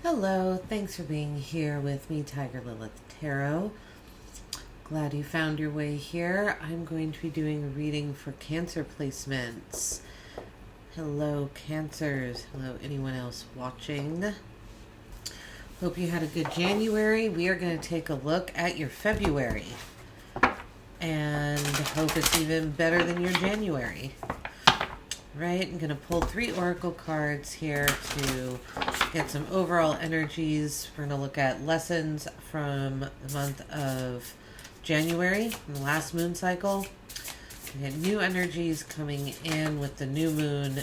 Hello, thanks for being here with me, Tiger Lilith Tarot. Glad you found your way here. I'm going to be doing a reading for Cancer placements. Hello, Cancers. Hello, anyone else watching. Hope you had a good January. We are going to take a look at your February and hope it's even better than your January. Right, I'm going to pull 3 oracle cards here to get some overall energies. We're going to look at lessons from the month of January, the last moon cycle. We had new energies coming in with the new moon.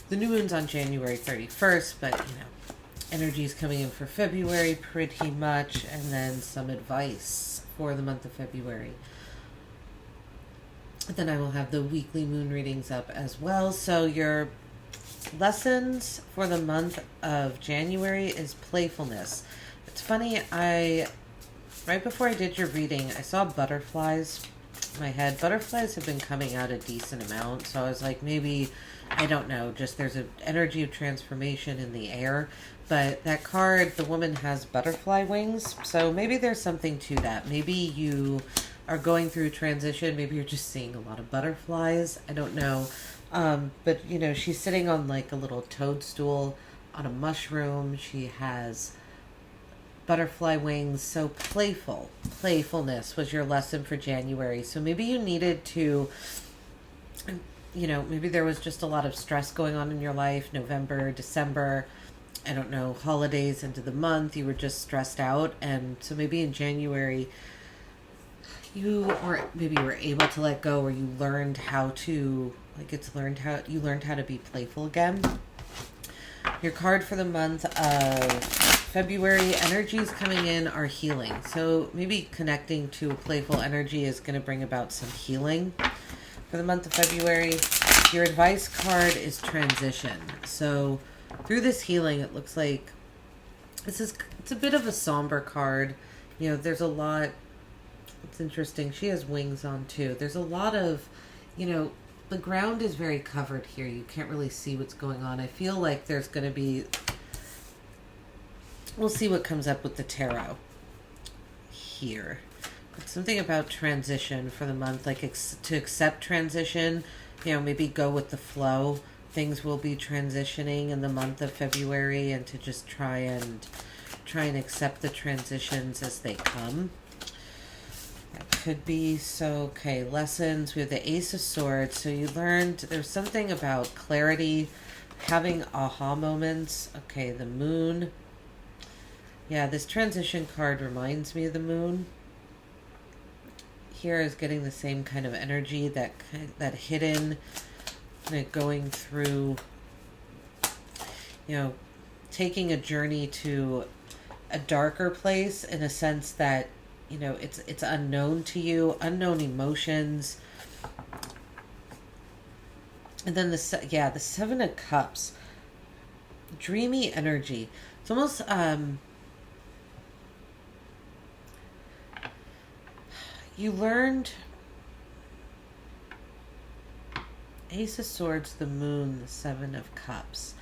The new moon's on January 31st, but energies coming in for February pretty much, and then some advice for the month of February. Then I will have the weekly moon readings up as well. So your lessons for the month of January is playfulness. It's funny, right before I did your reading, I saw butterflies in my head. Butterflies have been coming out a decent amount, so I was like, maybe, I don't know, just there's an energy of transformation in the air. But that card, the woman has butterfly wings, so maybe there's something to that. Maybe you are going through transition. Maybe you're just seeing a lot of butterflies. I don't know. But, she's sitting on like a little toadstool on a mushroom. She has butterfly wings. So playfulness was your lesson for January. So maybe you needed to, maybe there was just a lot of stress going on in your life. November, December, I don't know, holidays into the month. You were just stressed out. And so maybe in January, you were able to let go, or you learned how to, you learned how to be playful again. Your card for the month of February, energies coming in are healing. So maybe connecting to a playful energy is going to bring about some healing for the month of February. Your advice card is transition. So through this healing, it looks like it's a bit of a somber card. There's a lot. It's interesting. She has wings on too. There's a lot of, the ground is very covered here. You can't really see what's going on. I feel like there's going to be, we'll see what comes up with the tarot here. But something about transition for the month, like to accept transition, maybe go with the flow. Things will be transitioning in the month of February, and to just try and accept the transitions as they come. That could be. So, okay, lessons. We have the Ace of Swords. So you learned there's something about clarity, having aha moments. Okay, the moon. Yeah, this transition card reminds me of the moon. Here is getting the same kind of energy, that hidden, going through, taking a journey to a darker place, in a sense that it's unknown to you, unknown emotions. And then the Seven of Cups, dreamy energy. It's almost you learned Ace of Swords, the moon, the Seven of Cups.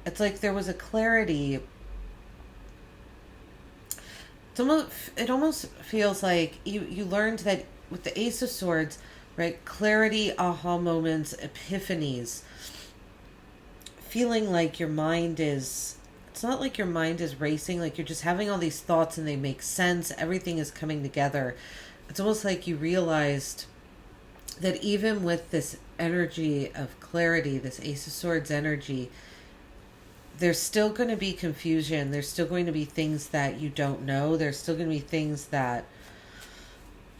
It's like there was a clarity. It almost feels like you learned that with the Ace of Swords, right? Clarity, aha moments, epiphanies. Feeling like your mind is, it's not like your mind is racing, like you're just having all these thoughts and they make sense. Everything is coming together. It's almost like you realized that even with this energy of clarity, this Ace of Swords energy, there's still going to be confusion. There's still going to be things that you don't know. There's still going to be things that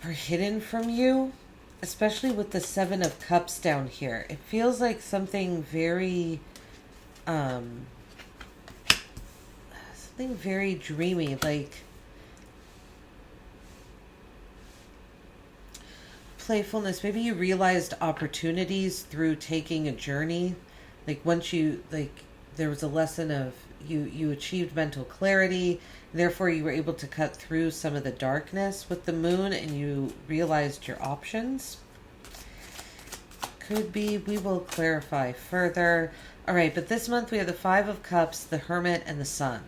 are hidden from you, especially with the Seven of Cups down here. It feels like something very, dreamy, like playfulness. Maybe you realized opportunities through taking a journey. Like once you, there was a lesson of you achieved mental clarity, therefore you were able to cut through some of the darkness with the moon, and you realized your options. Could be. We will clarify further. All right, but this month we have the Five of Cups, the Hermit, and the Sun.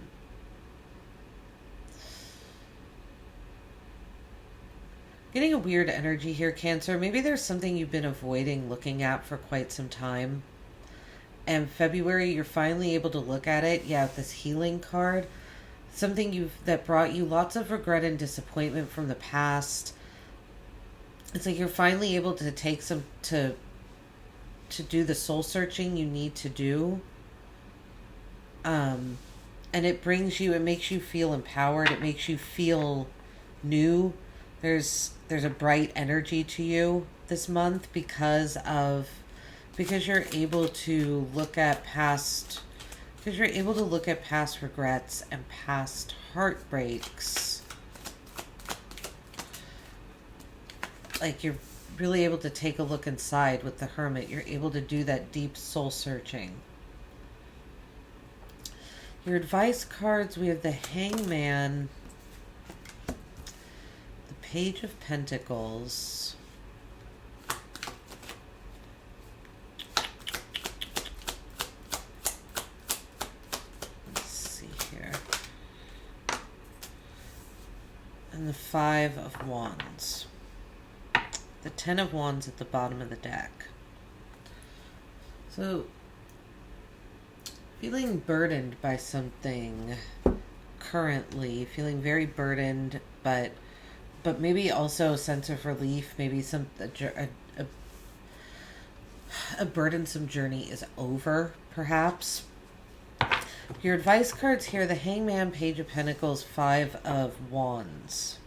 Getting a weird energy here, Cancer. Maybe there's something you've been avoiding looking at for quite some time. And February, you're finally able to look at it. Yeah, this healing card. Something that brought you lots of regret and disappointment from the past. It's like you're finally able to take some to do the soul searching you need to do. And it makes you feel empowered. It makes you feel new. There's a bright energy to you this month because you're able to look at past regrets and past heartbreaks. Like you're really able to take a look inside with the Hermit. You're able to do that deep soul searching. Your advice cards, we have the Hangman, the Page of Pentacles, let's see here, and the Five of Wands. The Ten of Wands at the bottom of the deck. So, feeling burdened by something currently, feeling very burdened, but maybe also a sense of relief. Maybe a burdensome journey is over, perhaps. Your advice cards here: the Hangman, Page of Pentacles, Five of Wands.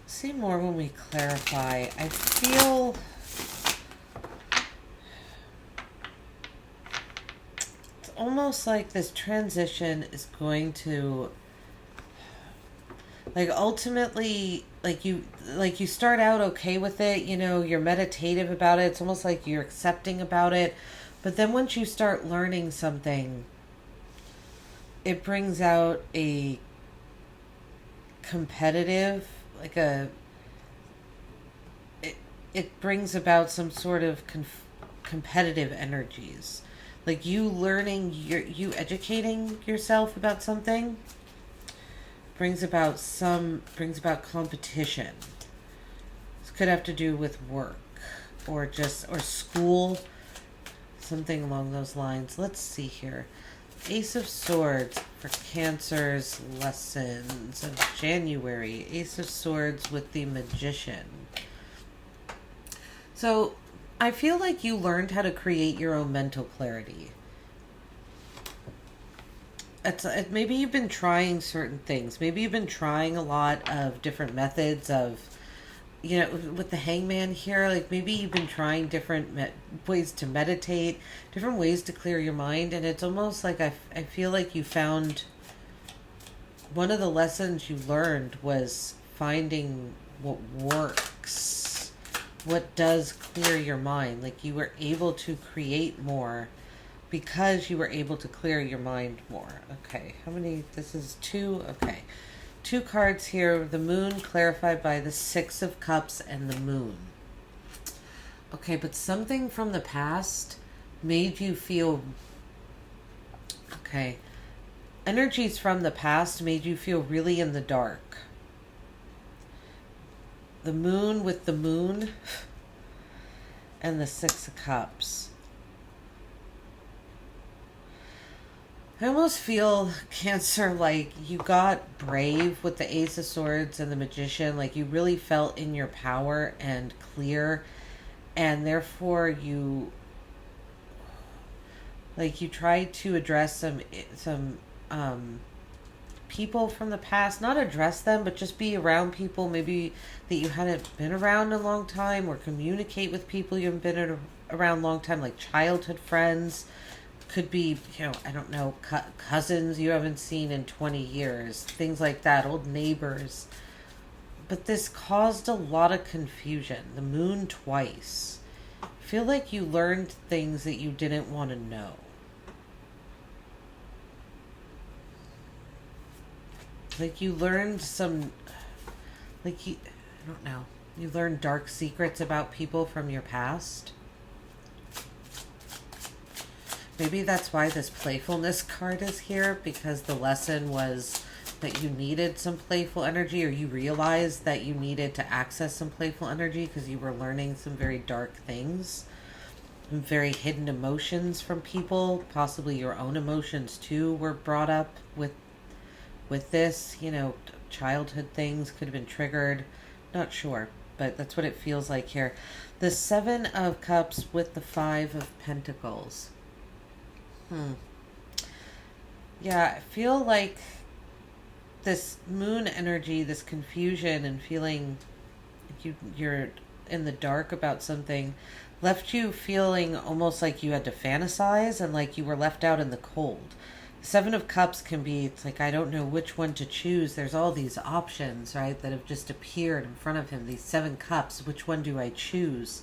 See more when we clarify. I feel it's almost like this transition is going to, like, ultimately, like you start out okay with it, you know, you're meditative about it, it's almost like you're accepting about it, but then once you start learning something, it brings out a competitive, like it brings about some sort of competitive energies, like you learning, you educating yourself about something brings about competition. This could have to do with work or school, something along those lines. Let's see here. Ace of Swords for Cancer's lessons of January. Ace of Swords with the Magician. So, I feel like you learned how to create your own mental clarity. Maybe you've been trying certain things. Maybe you've been trying a lot of different methods of, you know, with the Hangman here, like maybe you've been trying different ways to meditate, different ways to clear your mind, and it's almost like I feel like you found one of the lessons you learned was finding what works, what does clear your mind. Like you were able to create more because you were able to clear your mind more. Okay, how many? This is 2. Okay. 2 cards here. The Moon clarified by the Six of Cups and the Moon. Okay, but something from the past made you feel... Okay. Energies from the past made you feel really in the dark. The Moon with the Moon and the Six of Cups. I almost feel, Cancer, like you got brave with the Ace of Swords and the Magician. Like you really felt in your power and clear. And therefore you tried to address some people from the past. Not address them, but just be around people maybe that you hadn't been around in a long time. Or communicate with people you haven't been around a long time. Like childhood friends. Could be, you know, I don't know, cousins you haven't seen in 20 years, things like that, old neighbors. But this caused a lot of confusion. The Moon twice. I feel like you learned things that you didn't want to know. like you learned some, like you, I don't know, you learned dark secrets about people from your past. Maybe that's why this playfulness card is here, because the lesson was that you needed some playful energy, or you realized that you needed to access some playful energy because you were learning some very dark things, very hidden emotions from people. Possibly your own emotions too were brought up with this, you know, childhood things could have been triggered. Not sure, but that's what it feels like here. The Seven of Cups with the Five of Pentacles. Yeah, I feel like this moon energy, this confusion and feeling like you're in the dark about something, left you feeling almost like you had to fantasize and like you were left out in the cold. Seven of Cups can be, it's like, I don't know which one to choose. There's all these options, right, that have just appeared in front of him. These 7 cups, which one do I choose?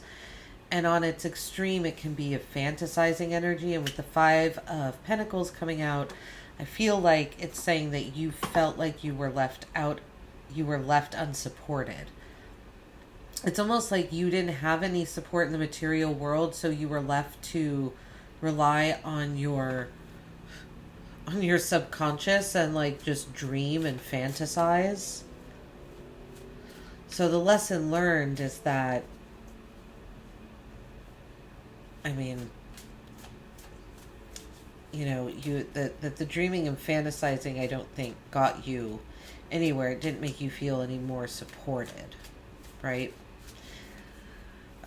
And on its extreme, it can be a fantasizing energy. And with the Five of Pentacles coming out, I feel like it's saying that you felt like you were left out, you were left unsupported. It's almost like you didn't have any support in the material world, so you were left to rely on your subconscious and like just dream and fantasize. So the lesson learned is that, I mean, you know, that the dreaming and fantasizing, I don't think got you anywhere. It didn't make you feel any more supported, right?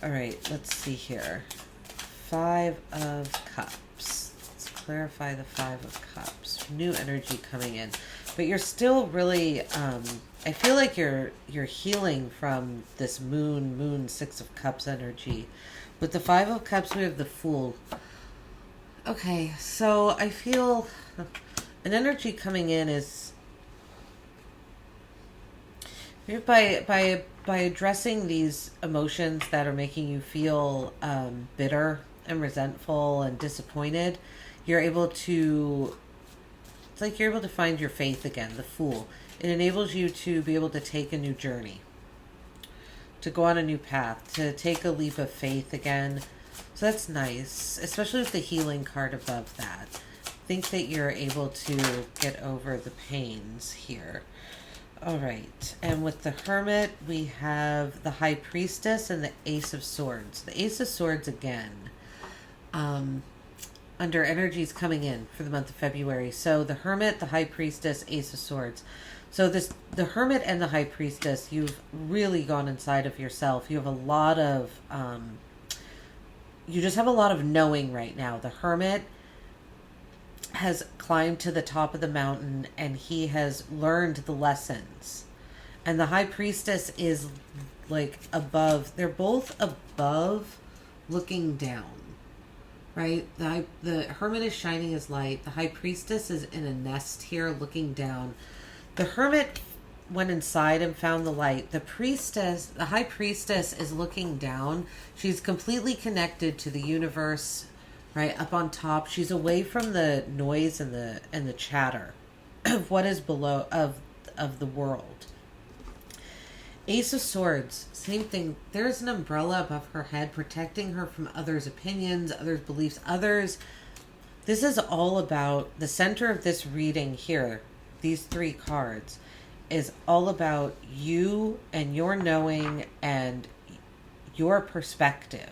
All right, let's see here. Five of Cups. Let's clarify the Five of Cups. New energy coming in, but you're still really, I feel like you're healing from this moon Six of Cups energy. With the Five of Cups, we have the Fool. Okay, so I feel an energy coming in is by addressing these emotions that are making you feel bitter and resentful and disappointed. You're able to, it's like you're able to find your faith again. The Fool. It enables you to be able to take a new journey, to go on a new path, to take a leap of faith again. So that's nice, especially with the healing card above that. I think that you're able to get over the pains here. All right, and with the Hermit, we have the High Priestess and the Ace of Swords. The Ace of Swords again, under energies coming in for the month of February. So the Hermit, the High Priestess, Ace of Swords. So the Hermit and the High Priestess, you've really gone inside of yourself. You have a lot of, you just have a lot of knowing right now. The Hermit has climbed to the top of the mountain and he has learned the lessons. And the High Priestess is like above. They're both above, looking down, right? The Hermit is shining his light. The High Priestess is in a nest here looking down. The Hermit went inside and found the light. The High Priestess is looking down. She's completely connected to the universe, right up on top. She's away from the noise and the chatter of what is below of the world. Ace of Swords, same thing. There's an umbrella above her head protecting her from others' opinions, others' beliefs, others. This is all about the center of this reading here. These 3 cards is all about you and your knowing and your perspective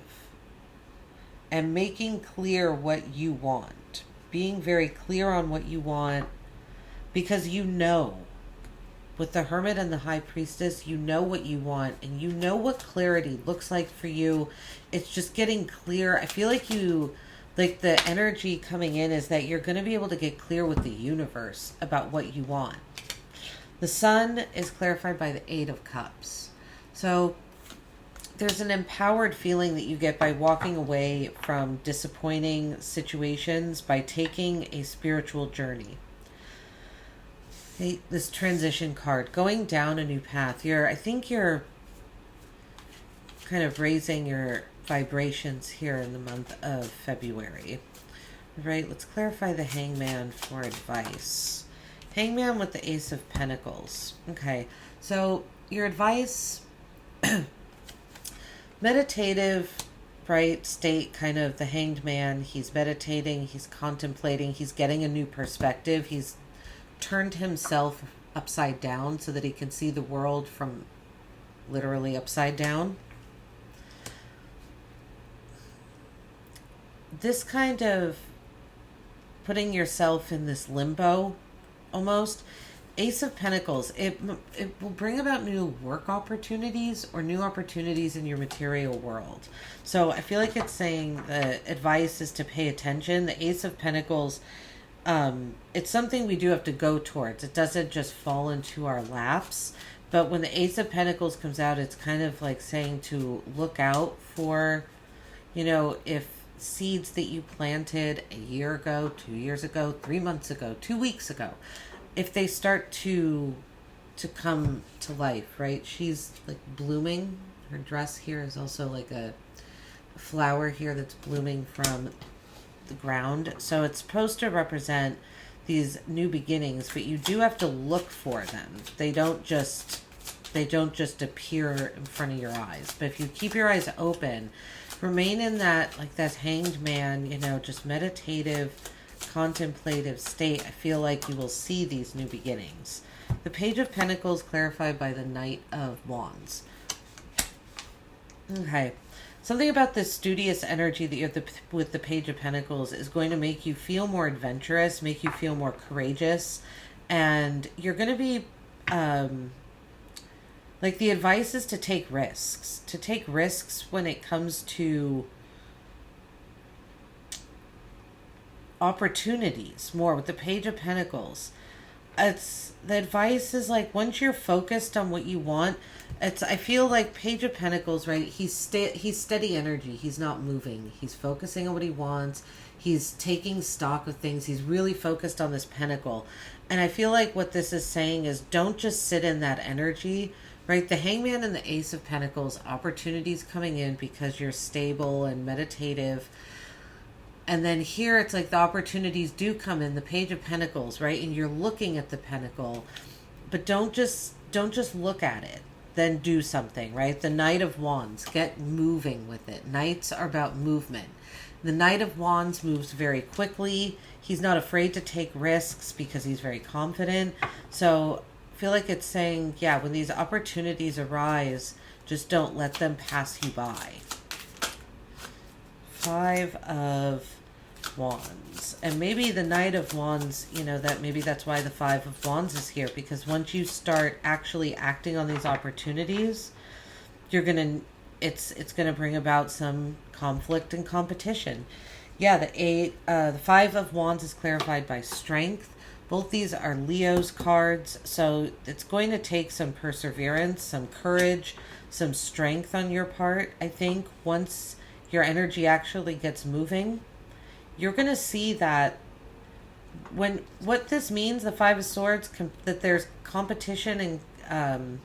and making clear what you want, being very clear on what you want, because you know, with the Hermit and the High Priestess, you know what you want and you know what clarity looks like for you. It's just getting clear. I feel like like the energy coming in is that you're going to be able to get clear with the universe about what you want. The Sun is clarified by the Eight of Cups. So there's an empowered feeling that you get by walking away from disappointing situations, by taking a spiritual journey. This transition card, going down a new path. I think you're kind of raising your vibrations here in the month of February. Right, let's clarify the Hangman for advice. Hangman with the Ace of Pentacles. Okay, so your advice, meditative, right, state, kind of the Hanged Man. He's meditating, he's contemplating, he's getting a new perspective. He's turned himself upside down so that he can see the world from literally upside down. This kind of putting yourself in this limbo, almost. Ace of Pentacles, it will bring about new work opportunities or new opportunities in your material world. So I feel like it's saying the advice is to pay attention. The Ace of Pentacles, it's something we do have to go towards. It doesn't just fall into our laps. But when the Ace of Pentacles comes out, it's kind of like saying to look out for, if seeds that you planted a year ago, 2 years ago, 3 months ago, 2 weeks ago, if they start to come to life, right? She's like blooming. Her dress here is also like a flower here that's blooming from the ground. So it's supposed to represent these new beginnings, but you do have to look for them. They don't just appear in front of your eyes. But if you keep your eyes open, remain in that, like that Hanged Man, just meditative, contemplative state, I feel like you will see these new beginnings. The Page of Pentacles clarified by the Knight of Wands. Okay. Something about this studious energy that you have with the Page of Pentacles is going to make you feel more adventurous, make you feel more courageous, and you're going to be, like the advice is to take risks when it comes to opportunities more with the Page of Pentacles. The advice is like, once you're focused on what you want, I feel like Page of Pentacles, right? He's steady energy. He's not moving. He's focusing on what he wants. He's taking stock of things. He's really focused on this pentacle. And I feel like what this is saying is don't just sit in that energy, right? The Hangman and the Ace of Pentacles, opportunities coming in because you're stable and meditative. And then here it's like the opportunities do come in, the Page of Pentacles, right? And you're looking at the pentacle, but don't just look at it. Then do something, right? The Knight of Wands, get moving with it. Knights are about movement. The Knight of Wands moves very quickly. He's not afraid to take risks because he's very confident. So I feel like it's saying, yeah, when these opportunities arise, just don't let them pass you by. Five of Wands. And maybe the Knight of Wands, that's why the Five of Wands is here, because once you start actually acting on these opportunities, it's gonna bring about some conflict and competition. Yeah, the Five of Wands is clarified by strength. Both these are Leo's cards, so it's going to take some perseverance, some courage, some strength on your part. I think once your energy actually gets moving, you're going to see that what this means, the Five of Swords, that there's competition and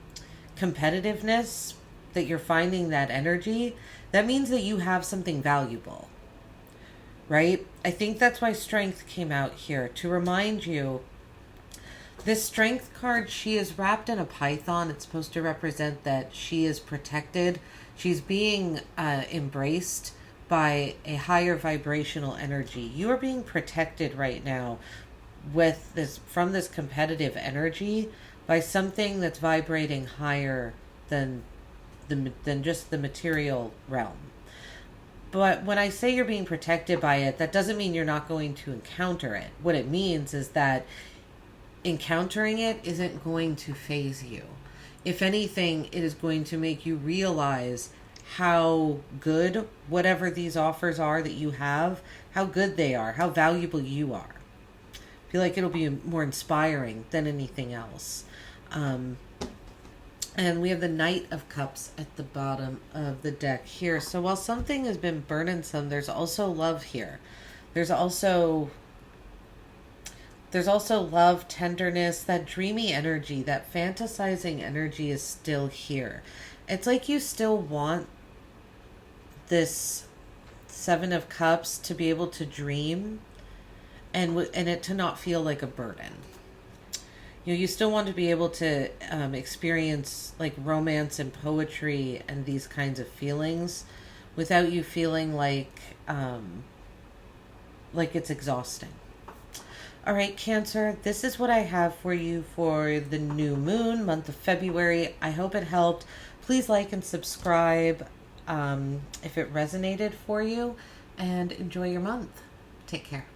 competitiveness, that you're finding that energy, that means that you have something valuable, right? I think that's why strength came out here, to remind you. This strength card, she is wrapped in a python. It's supposed to represent that she is protected. She's being embraced by a higher vibrational energy. You are being protected right now from this competitive energy by something that's vibrating higher than just the material realm. But when I say you're being protected by it, that doesn't mean you're not going to encounter it. What it means is that encountering it isn't going to faze you. If anything, it is going to make you realize how good whatever these offers are that you have, how good they are, how valuable you are. I feel like it'll be more inspiring than anything else. And we have the Knight of Cups at the bottom of the deck here. So while something has been burdensome, there's also love here. There's also love, tenderness, that dreamy energy, that fantasizing energy is still here. It's like you still want this Seven of Cups to be able to dream and it to not feel like a burden. you still want to be able to experience like romance and poetry and these kinds of feelings without you feeling like it's exhausting. All right, Cancer, this is what I have for you for the new moon, month of February. I hope it helped. Please like and subscribe if it resonated for you, and enjoy your month. Take care.